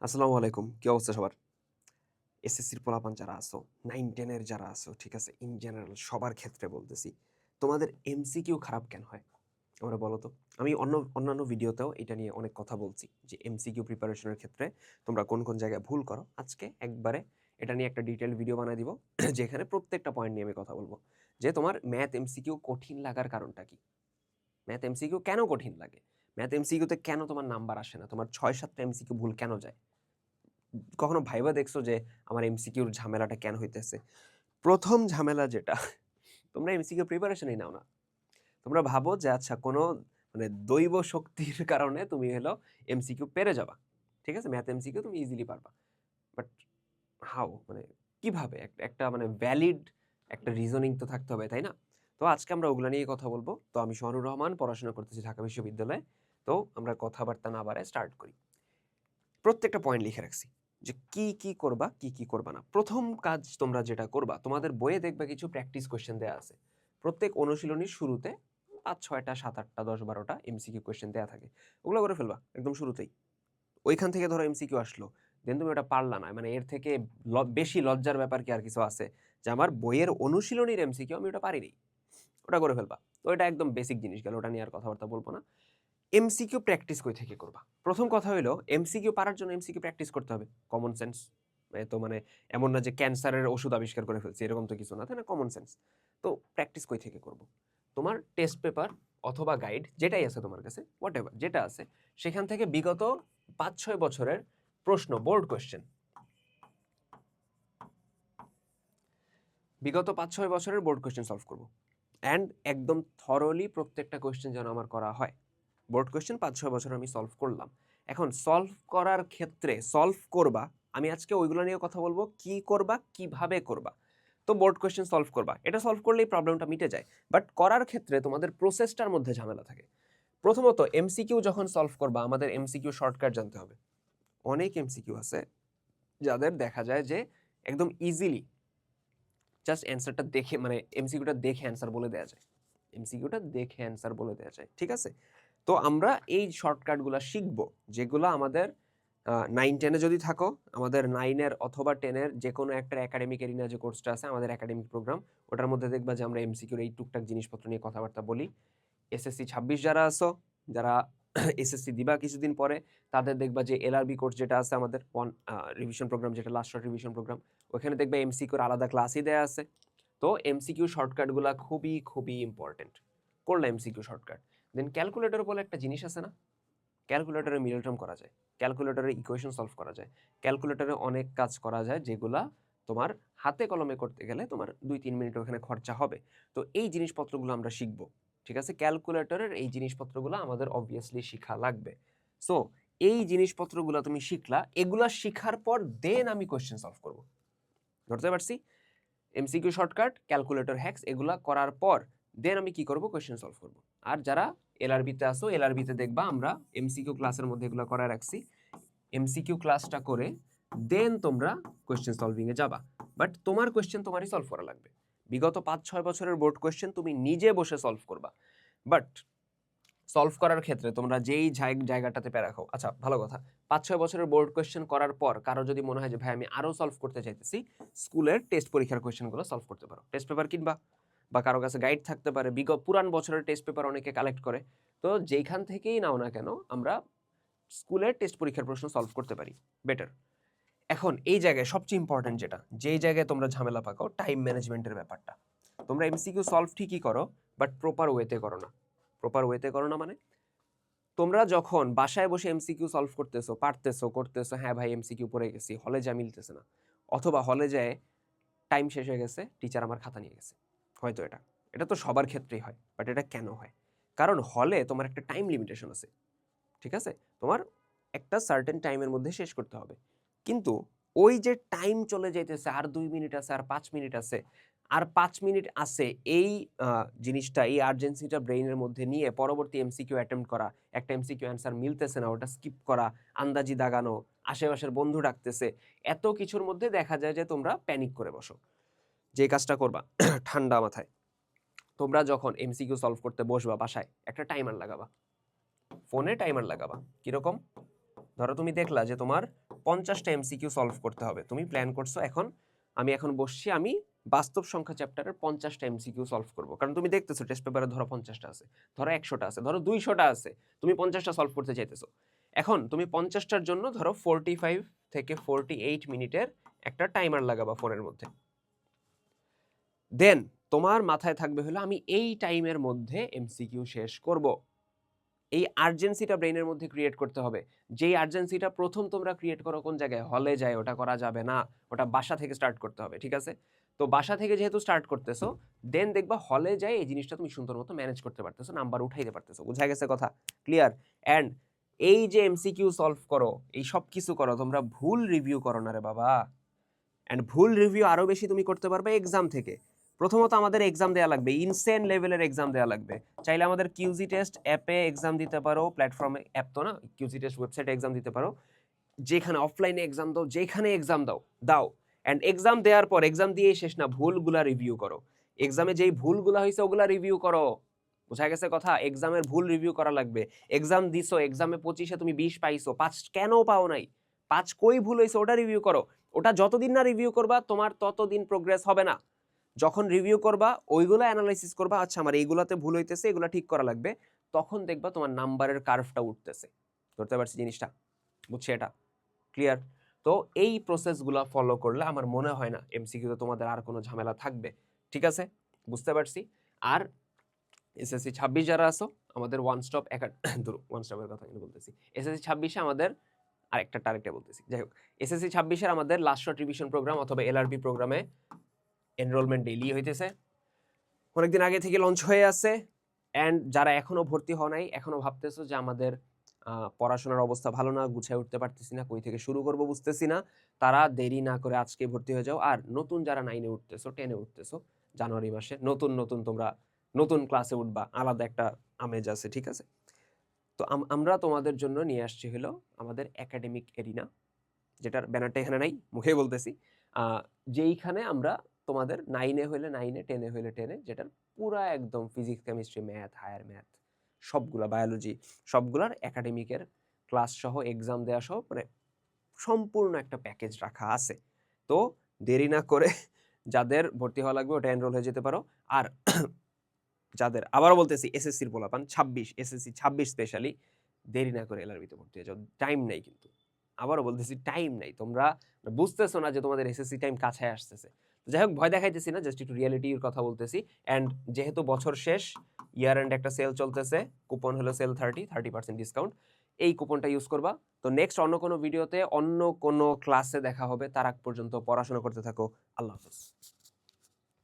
আসসালামু আলাইকুম। কি অবস্থা সবার? এসএসসির পোলাপান যারা আছো, 9-10 এর যারা আছো, ঠিক আছে? ইন জেনারেল সবার ক্ষেত্রে বলতেছি। তোমাদের এমসিকিউ খারাপ কেন হয়? আমারে বলো তো। আমি অন্যান্য ভিডিওতেও এটা নিয়ে অনেক কথা বলছি যে এমসিকিউ প্রিপারেশনের ক্ষেত্রে তোমরা কোন জায়গায় ভুল করো। আজকে একবারে এটা নিয়ে একটা ডিটেইলড ভিডিও বানায় দিব যেখানে প্রত্যেকটা পয়েন্ট নিয়ে আমি কথা বলব। যে তোমার ম্যাথ এমসিকিউ কঠিন লাগার কারণটা কি? ম্যাথ এমসিকিউ কেন কঠিন লাগে? ম্যাথ এমসিকিউতে কেন তোমার নাম্বার আসে না? তোমার ৬-৭ টা এমসিকিউ ভুল কেন যায়? কখনো ভাইবা দেখছো যে আমার এমসিকিউর ঝামেলাটা কেন হইতেছে? ১ম ঝামেলা যেটা, তোমরা এমসিকিউ প্রিপারেশনই নাও না। তোমরা ভাবো যে আচ্ছা কোনো মানে দৈব শক্তির কারণে তুমি হলো এমসিকিউ পেরে যাবা। ঠিক আছে? ম্যাথ এমসিকিউ তুমি ইজিলি পারবা। But how? মানে কিভাবে? একটা মানে ভ্যালিড একটা রিজনিং তো থাকতে হবে, তাই না? তো আজকে আমরা ওগুলা নিয়ে কথা বলব। তো আমি শহানুর রহমান, পড়াশোনা করতেছি ঢাকা বিশ্ববিদ্যালয়ে। তো আমরা কথাবার্তা না বাড়ায় স্টার্ট করি। প্রত্যেকটা পয়েন্ট লিখে রাখছি যে কি করবা, কি করবা না। ১ম কাজ তোমরা যেটা করবা, তোমাদের বইয়ে দেখবা কিছু প্র্যাকটিস কোয়েশ্চেন দেয়া আছে। প্রত্যেক অনুশীলনীর শুরুতে ৫-৬ টা, ৭-৮ টা, ১০-১২ টা এমসিকিউ কোয়েশ্চেন দেয়া থাকে। ওগুলো করে ফেলবা একদম শুরুতেই। ওইখান থেকে ধরো এমসিকিউ আসলো। দেন তুমি ওটা পারলা না। মানে এর থেকে বেশি লজ্জার ব্যাপার কি আর কিছু আছে? যে আমার বইয়ের অনুশীলনীর এমসিকিউ আমি ওটা পারিনি। ওটা করে ফেলবা। তো এটা একদম বেসিক জিনিস গেল। ওটা নিয়ে আর কথাবার্তা বলব না। এমসিকিউ প্র্যাকটিস কই থেকে করবা? ১ম কথা হইলো এমসিকিউ পারার জন্য এমসিকিউ প্র্যাকটিস করতে হবে। Common sense. এ তো মানে এমন না যে ক্যান্সারের ওষুধ আবিষ্কার করে ফেলছি, এরকম তো কিছু না, তাই না? Common sense. তো প্র্যাকটিস কই থেকে করব? তোমার টেস্ট পেপার অথবা গাইড যেটাই আছে তোমার কাছে, হোয়াটএভার যেটা আছে, সেখান থেকে বিগত ৫-৬ বছরের প্রশ্ন, বোর্ড কোয়েশ্চেন, বিগত ৫-৬ বছরের বোর্ড কোয়েশ্চেন সলভ করব। অ্যান্ড একদম থরোলি প্রত্যেকটা কোয়েশ্চেন যেন আমার করা হয়। বোর্ড কোয়েশ্চেন ৫-৬ বছর আমি সলভ করলাম। এখন সলভ করার ক্ষেত্রে সলভ করবা, আমি আজকে ওইগুলো নিয়ে কথা বলবো। কি করবা, কিভাবে করবা। তো বোর্ড কোয়েশ্চেন সলভ করবা। এটা সলভ করলেই প্রবলেমটা মিটে যায়। বাট করার ক্ষেত্রে তোমাদের প্রসেসটার মধ্যে ঝামেলা থাকে। প্রথমত এমসিকিউ যখন সলভ করবা, আমাদের এমসিকিউ শর্টকাট জানতে হবে। অনেক এমসিকিউ আছে যাদের দেখা যায় যে একদম ইজিলি জাস্ট অ্যান্সারটা দেখে মানে এমসিকিউটা দেখে অ্যান্সার বলে দেয়া যায়। এমসিকিউটা দেখে অ্যান্সার বলে দেয়া যায়। ঠিক আছে? তো আমরা এই শর্টকাটগুলা শিখবো, যেগুলা আমাদের 9-10 এ যদি থাকো, আমাদের 9 এর অথবা 10 এর যেকোনো একটা একাডেমিক এরিনা যে কোর্সটা আছে, আমাদের একাডেমিক প্রোগ্রাম, ওটার মধ্যে দেখবা যে আমরা এমসিকিউর এই টুকটাক জিনিসপত্র নিয়ে কথাবার্তা বলি। এসএসসি 26 যারা আছো, যারা এসএসসি দিবা কিছুদিন পরে, তাদের দেখবা যে এলআরবি কোর্স যেটা আছে আমাদের রিভিশন প্রোগ্রাম, যেটা লাস্ট শর্ট রিভিশন প্রোগ্রাম, ওখানে দেখবা এমসিকিউর আলাদা ক্লাসই দেয়া আছে। তো এমসিকিউ শর্টকাটগুলা খুবই ইম্পর্টেন্ট। করলা এমসিকিউ শর্টকাট। দেন ক্যালকুলেটর বলে একটা জিনিস আছে না? ক্যালকুলেটরে মিডল টার্ম করা যায়। ক্যালকুলেটরে ইকুয়েশন সলভ করা যায়। ক্যালকুলেটরে অনেক কাজ করা যায় যেগুলা তোমার হাতে কলমে করতে গেলে তোমার ২-৩ মিনিট ওখানে খরচা হবে। তো এই জিনিসপত্রগুলো আমরা শিখব। ঠিক আছে? ক্যালকুলেটরের এই জিনিসপত্রগুলো আমাদের অবভিয়াসলি শিখা লাগবে। সো এই জিনিসপত্রগুলো তুমি শিখলা, এগুলা শিখার পর দেন আমি কোয়েশ্চেন সলভ করব। ধরতে পারছি? এমসিকিউ শর্টকাট, ক্যালকুলেটর হ্যাকস এগুলা করার পর দেন আমি কি করব? কোয়েশ্চেন সলভ করব। আর যারা এলআরবিতে আসো, এলআরবিতে দেখবা আমরা এমসিকিউ ক্লাসের মধ্যে এগুলো করা রাখছি। এমসিকিউ ক্লাসটা করে দেন তোমরা কোয়েশ্চেন সলভিং এ যাবা। বাট তোমার কোয়েশ্চেন তোমারই সলভ করা লাগবে। বিগত ৫-৬ বছরের বোর্ড কোয়েশ্চেন তুমি নিজে বসে সলভ করবা। বাট সলভ করার ক্ষেত্রে তোমরা যেই জায়গাটাতে প্যারা খাও, আচ্ছা ভালো কথা, ৫-৬ বছরের বোর্ড কোয়েশ্চেন করার পর কারো যদি মনে হয় যে ভাই আমি আরো সলভ করতে চাইতেছি, স্কুলের টেস্ট পরীক্ষার কোয়েশ্চেনগুলো সলভ করতে পারো। টেস্ট পেপার কিনবা, বা কারো কাছে গাইড থাকতে পারে, পুরান বছরের টেস্ট পেপার অনেকে কালেক্ট করে। তো যেইখান থেকেই নাও না কেন, আমরা স্কুলের টেস্ট পরীক্ষার প্রশ্ন সলভ করতে পারি বেটার। এখন এই জায়গায় সবচেয়ে ইম্পর্টেন্ট যেটা, যেই জায়গায় তোমরা ঝামেলা পাকাও, টাইম ম্যানেজমেন্টের ব্যাপারটা। তোমরা এমসিকিউ সলভ ঠিকই করো, বাট প্রপার ওয়েতে করো না। প্রপার ওয়েতে করো না মানে, তোমরা যখন বাসায় বসে এমসিকিউ সলভ করতেছো, পারতেছো, করতেছো, হ্যাঁ ভাই এমসিকিউ পড়ে গেছি, হলে যা মিলতেছে না, অথবা হলে যায় টাইম শেষ হয়ে গেছে, টিচার আমার খাতা নিয়ে গেছে, হয়তো এটা এটা তো সবার ক্ষেত্রেই হয়। বাট এটা কেন হয়? কারণ হলে তোমার একটা টাইম লিমিটেশন আছে। ঠিক আছে? তোমার একটা সার্টেন টাইমের মধ্যে শেষ করতে হবে। কিন্তু ওই যে টাইম চলে যাইতেছে, আর ২ মিনিট আছে, আর ৫ মিনিট আছে, আর ৫ মিনিট আছে, এই জিনিসটা, এই আর্জেন্সিটা ব্রেইনের মধ্যে নিয়ে পরবর্তী এমসিকিউ অ্যাটেম্প্ট করা, একটা এমসিকিউ অ্যান্সার মিলতেছে না, ওটা স্কিপ করা, আন্দাজি দাগানো, আশেপাশের বন্ধু ডাকতেছে, এত কিছুর মধ্যে দেখা যায় যে তোমরা প্যানিক করে বসো। যে কাজটা করবা ঠান্ডা মাথায়, তোমরা যখন এমসিকিউ সলভ করতে বসবা বাসায়, একটা টাইমার লাগাবা। ফোনে টাইমার লাগাবা। কিরকম? ধরো তুমি দেখলা যে তোমার 50টা এমসিকিউ সলভ করতে হবে। তুমি প্ল্যান করছো এখন আমি এখন বসছি, আমি বাস্তব সংখ্যা চ্যাপ্টারের 50টা এমসিকিউ সলভ করব। কারণ তুমি দেখতেছো টেস্ট পেপারে ধরো 50টা আছে, ধরো 100টা আছে, ধরো 200টা আছে, তুমি 50টা সলভ করতে চাইতেছো। এখন তুমি 50টার জন্য ধরো 45 থেকে 48 মিনিটের একটা টাইমার লাগাবা ফোনের মধ্যে। দেন তোমার মাথায় থাকবে হলো আমি এই টাইমের মধ্যে এমসিকিউ শেষ করব। এই আর্জেন্সিটা ব্রেনের মধ্যে ক্রিয়েট করতে হবে। যেই আর্জেন্সিটা প্রথম তোমরা ক্রিয়েট করো কোন জায়গায়, হলে যায়, ওটা করা যাবে না, ওটা বাসা থেকে স্টার্ট করতে হবে, ঠিক আছে? তো বাসা থেকে যেহেতু স্টার্ট করতেছো, দেন দেখবা হলে যায় এই জিনিসটা তুমি সুন্দর মতো ম্যানেজ করতে পারতেছো, নাম্বার উঠাইতে পারতেছো। বুঝা গেছে কথা? ক্লিয়ার? অ্যান্ড এই যে এমসিকিউ সলভ করো, এই সব কিছু করো, তোমরা ভুল রিভিউ করো না রে বাবা। অ্যান্ড ভুল রিভিউ আরো বেশি তুমি করতে পারবে এক্সাম থেকে। প্রথমত আমাদের এক্সাম দেওয়া লাগবে, ইনসেন লেভেলের এক্সাম দেওয়া লাগবে। চাইলে আমাদের কিউজি টেস্ট অ্যাপে এক্সাম দিতে পারো, প্ল্যাটফর্মে, অ্যাপ তো না, কিউজি টেস্ট ওয়েবসাইটে এক্সাম দিতে পারো, যেখানে অফলাইনে এক্সাম দাও, যেখানে এক্সাম দাও। অ্যান্ড এক্সাম দেওয়ার পর এক্সাম দিয়েই শেষ না, ভুলগুলা রিভিউ করো। এক্সামে যেই ভুলগুলা হয়েছে ওগুলা রিভিউ করো। বোঝা গেছে কথা? এক্সামের ভুল রিভিউ করা লাগবে। এক্সাম দিছো, এক্সামে 25-এ তুমি 20 পাইছো, 5 কেন পাও নাই, 5 কই ভুল হয়েছে ওটা রিভিউ করো। ওটা যতদিন না রিভিউ করবা তোমার ততদিন প্রোগ্রেস হবে না। যখন রিভিউ করবা ওইগুলো অ্যানালাইসিস করবা, আচ্ছা আমার এইগুলাতে ভুল হইতেছে, এগুলো ঠিক করা লাগবে, তখন দেখবা তোমার নাম্বারের কার্ভটা উঠতেছে। ধরতে পারছি জিনিসটা? বুঝছি এটা? ক্লিয়ার? তো এই প্রসেসগুলো ফলো করলে আমার মনে হয় না এমসিকিউতে তোমাদের আর কোনো ঝামেলা থাকবে। ঠিক আছে? বুঝতে পারছি। আর এসএসসি 26 যারা আছো, আমাদের ওয়ান স্টপ ওয়ান স্টপের কথা কিন্তু বলতেছি, এসএসসি 26-এ আমাদের আরেকটা বলতেছি, যাই হোক, এসএসসি 26-এর আমাদের লাস্ট শট রিভিশন প্রোগ্রাম অথবা এলআরবি প্রোগ্রামে এনরোলমেন্ট ডেইলি হইতেছে, অনেকদিন আগে থেকে লঞ্চ হয়ে আছে। অ্যান্ড যারা এখনো ভর্তি হও নাই, এখনো ভাবতেছো যে আমাদের পড়াশোনার অবস্থা ভালো না, গুছায় উঠতে পারতেছি না, কই থেকে শুরু করব বুঝতেছি না, তারা দেরি না করে আজকে ভর্তি হয়ে যাও। আর নতুন যারা 9-এ উঠতেছো, 10-এ উঠতেছো, জানুয়ারি মাসে নতুন তোমরা নতুন ক্লাসে উঠবা, আলাদা একটা আমেজ আছে, ঠিক আছে? তো আমরা তোমাদের জন্য নিয়ে আসছি হলো আমাদের একাডেমিক এরিনা, যেটার ব্যানারটা এখানে নাই, মুখে বলতেছি, যেইখানে আমরা তোমাদের 9-এ হইলে 9-এ, 10-এ হইলে 10-এ, যেটার পুরা একদম physics, chemistry, math, higher math, সবগুলা, বায়োলজি, সবগুলার একাডেমিকের ক্লাস সহ, এক্সাম দেওয়া সহ, মানে সম্পূর্ণ একটা প্যাকেজ রাখা আছে। তো দেরি না করে যাদের ভর্তি হওয়া লাগবে ওটা এনরোল হয়ে যেতে পারো। আর যাদের, আবারও বলতেছি, এসএসসির পোলাপান 26, এসএসসি 26 স্পেশালি, দেরি না করে এলআরবিতে ভর্তি হয়ে যাও, টাইম নাই কিন্তু। আবারও বলতেছি, টাইম নাই। তোমরা বুঝতেছো না যে তোমাদের এসএসসি টাইম কাছে আসতেছে। যাই হোক, ভয় দেখাইতেছি না, জাস্ট একটু রিয়েলিটির কথা বলতেছি। অ্যান্ড যেহেতু বছর শেষ, ইয়ার এন্ড একটা সেল চলতেছে, কুপন হলো সেল 30% ডিসকাউন্ট, এই কুপনটা ইউজ করবা। তো নেক্সট অন্য কোনো ভিডিওতে অন্য কোনো ক্লাসে দেখা হবে, তার আগ পর্যন্ত পড়াশোনা করতে থাকো। আল্লাহ হাফেজ।